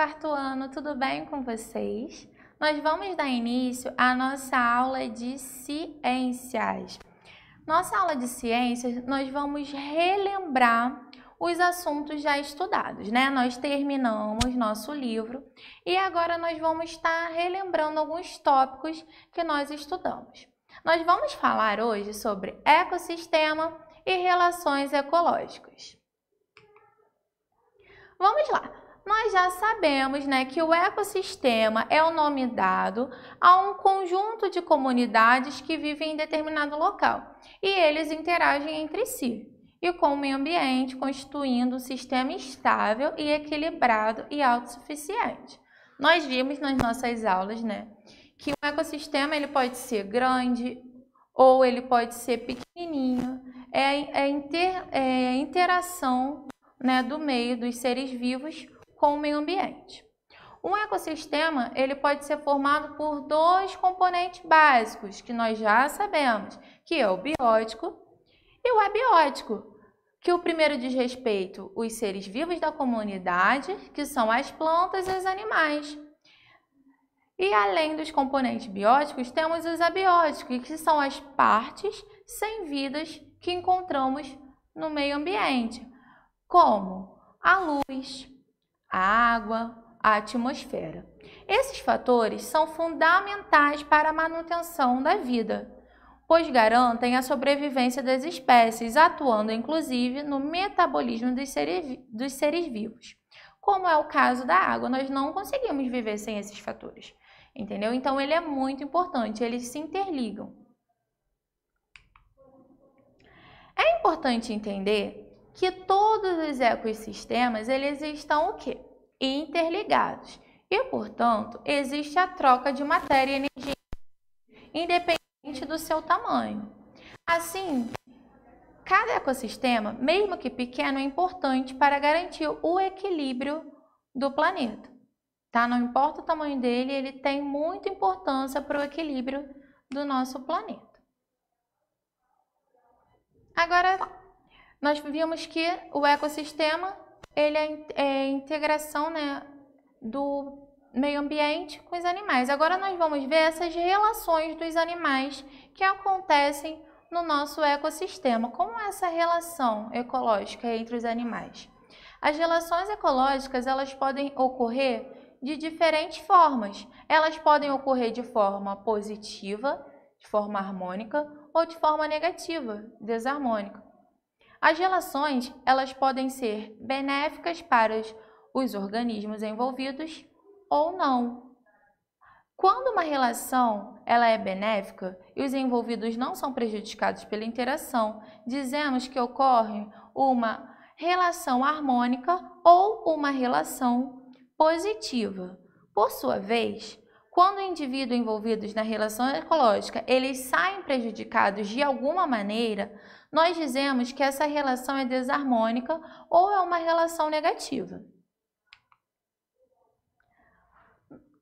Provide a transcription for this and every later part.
quarto ano, tudo bem com vocês? Nós vamos dar início à nossa aula de ciências. Nossa aula de ciências, nós vamos relembrar os assuntos já estudados, né? Nós terminamos nosso livro e agora nós vamos estar relembrando alguns tópicos que nós estudamos. Nós vamos falar hoje sobre ecossistema e relações ecológicas. Vamos lá. Nós já sabemos, né, que o ecossistema é o nome dado a um conjunto de comunidades que vivem em determinado local e eles interagem entre si e com o meio ambiente, constituindo um sistema estável e equilibrado e autossuficiente. Nós vimos nas nossas aulas, né, que o ecossistema ele pode ser grande ou ele pode ser pequenininho, é a interação, né, do meio dos seres vivos com o meio ambiente. Um ecossistema ele pode ser formado por dois componentes básicos que nós já sabemos, que é o biótico e o abiótico, que o primeiro diz respeito aos seres vivos da comunidade, que são as plantas e os animais. E além dos componentes bióticos, temos os abióticos, que são as partes sem vidas que encontramos no meio ambiente, como a luz, a água, a atmosfera. Esses fatores são fundamentais para a manutenção da vida, pois garantem a sobrevivência das espécies, atuando inclusive no metabolismo dos seres vivos. Como é o caso da água, nós não conseguimos viver sem esses fatores, entendeu? Então ele é muito importante, eles se interligam. É importante entender que todos os ecossistemas eles estão o quê? Interligados e, portanto, existe a troca de matéria e energia independente do seu tamanho. Assim, cada ecossistema, mesmo que pequeno, é importante para garantir o equilíbrio do planeta. Tá? Não importa o tamanho dele, ele tem muita importância para o equilíbrio do nosso planeta. Agora, nós vimos que o ecossistema ele é a integração, né, do meio ambiente com os animais. Agora nós vamos ver essas relações dos animais que acontecem no nosso ecossistema. Como é essa relação ecológica entre os animais? As relações ecológicas elas podem ocorrer de diferentes formas. Elas podem ocorrer de forma positiva, de forma harmônica, ou de forma negativa, desarmônica. As relações, elas podem ser benéficas para os organismos envolvidos ou não. Quando uma relação ela é benéfica e os envolvidos não são prejudicados pela interação, dizemos que ocorre uma relação harmônica ou uma relação positiva. Por sua vez, quando o indivíduo envolvidos na relação ecológica eles saem prejudicados de alguma maneira, nós dizemos que essa relação é desarmônica ou é uma relação negativa.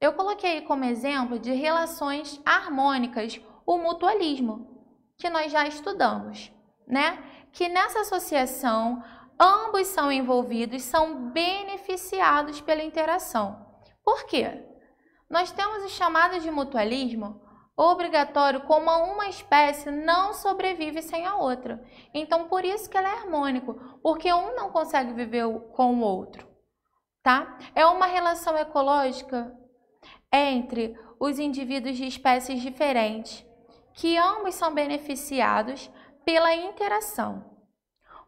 Eu coloquei como exemplo de relações harmônicas o mutualismo, que nós já estudamos, né? Que nessa associação ambos são envolvidos, são beneficiados pela interação. Por quê? Nós temos o chamado de mutualismo obrigatório como uma espécie não sobrevive sem a outra. Então, por isso que ela é harmônico, porque um não consegue viver com o outro, tá? É uma relação ecológica entre os indivíduos de espécies diferentes, que ambos são beneficiados pela interação.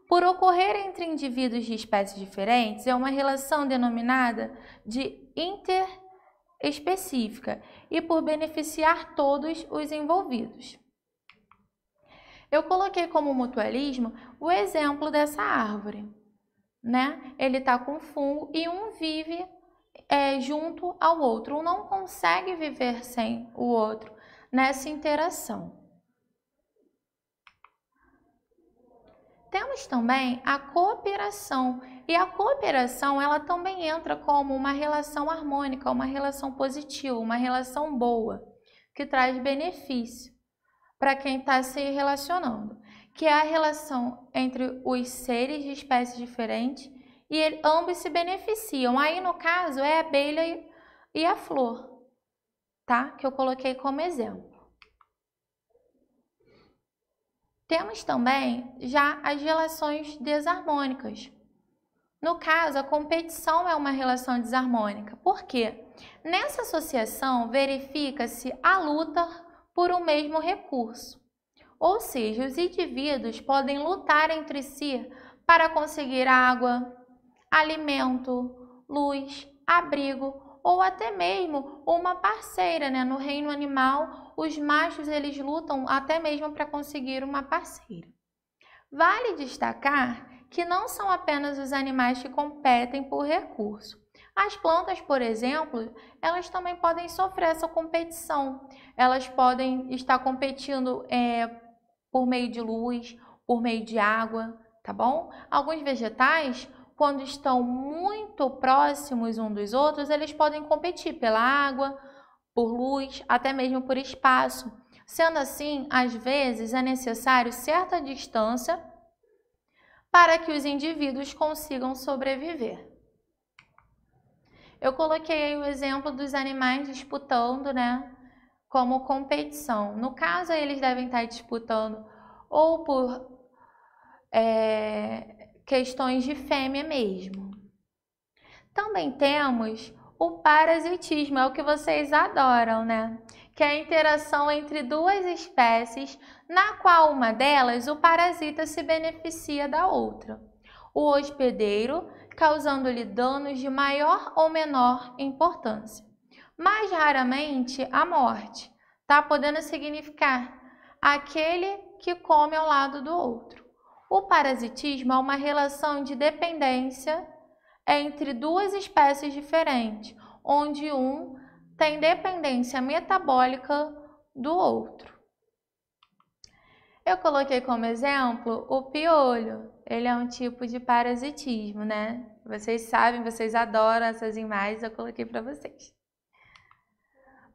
Por ocorrer entre indivíduos de espécies diferentes, é uma relação denominada de interespecífica e por beneficiar todos os envolvidos. Eu coloquei como mutualismo o exemplo dessa árvore, né? Ele está com fungo e um vive junto ao outro, um não consegue viver sem o outro nessa interação. Temos também a cooperação, e a cooperação ela também entra como uma relação harmônica, uma relação positiva, uma relação boa, que traz benefício para quem está se relacionando, que é a relação entre os seres de espécies diferentes e ambos se beneficiam. Aí, no caso, é a abelha e a flor, tá? Que eu coloquei como exemplo. Temos também já as relações desarmônicas. No caso, a competição é uma relação desarmônica. Por quê? Nessa associação, verifica-se a luta por um mesmo recurso. Ou seja, os indivíduos podem lutar entre si para conseguir água, alimento, luz, abrigo ou até mesmo uma parceira, né? No reino animal, os machos eles lutam até mesmo para conseguir uma parceira. Vale destacar que não são apenas os animais que competem por recurso. As plantas, por exemplo, elas também podem sofrer essa competição. Elas podem estar competindo por meio de luz, por meio de água, tá bom? Alguns vegetais, quando estão muito próximos uns dos outros, eles podem competir pela água, por luz, até mesmo por espaço. Sendo assim, às vezes é necessário certa distância para que os indivíduos consigam sobreviver. Eu coloquei aí o exemplo dos animais disputando, né, como competição. No caso, eles devem estar disputando ou por questões de fêmea mesmo. Também temos o parasitismo, é o que vocês adoram, né? Que é a interação entre duas espécies, na qual uma delas, o parasita se beneficia da outra. O hospedeiro, causando-lhe danos de maior ou menor importância. Mais raramente, a morte, tá? Podendo significar aquele que come ao lado do outro. O parasitismo é uma relação de dependência entre duas espécies diferentes, onde um tem dependência metabólica do outro. Eu coloquei como exemplo o piolho. Ele é um tipo de parasitismo, né? Vocês sabem, vocês adoram essas imagens, eu coloquei para vocês.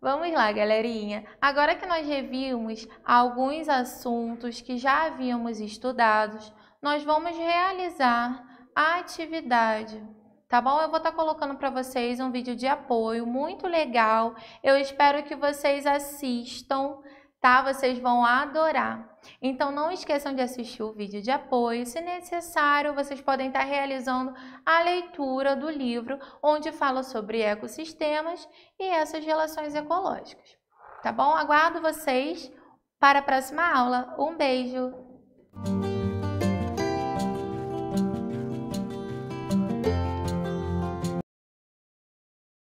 Vamos lá, galerinha. Agora que nós revimos alguns assuntos que já havíamos estudados, nós vamos realizar a atividade, tá bom? Eu vou estar colocando para vocês um vídeo de apoio muito legal. Eu espero que vocês assistam, tá? Vocês vão adorar. Então, não esqueçam de assistir o vídeo de apoio. Se necessário, vocês podem estar realizando a leitura do livro, onde fala sobre ecossistemas e essas relações ecológicas. Tá bom? Aguardo vocês para a próxima aula. Um beijo!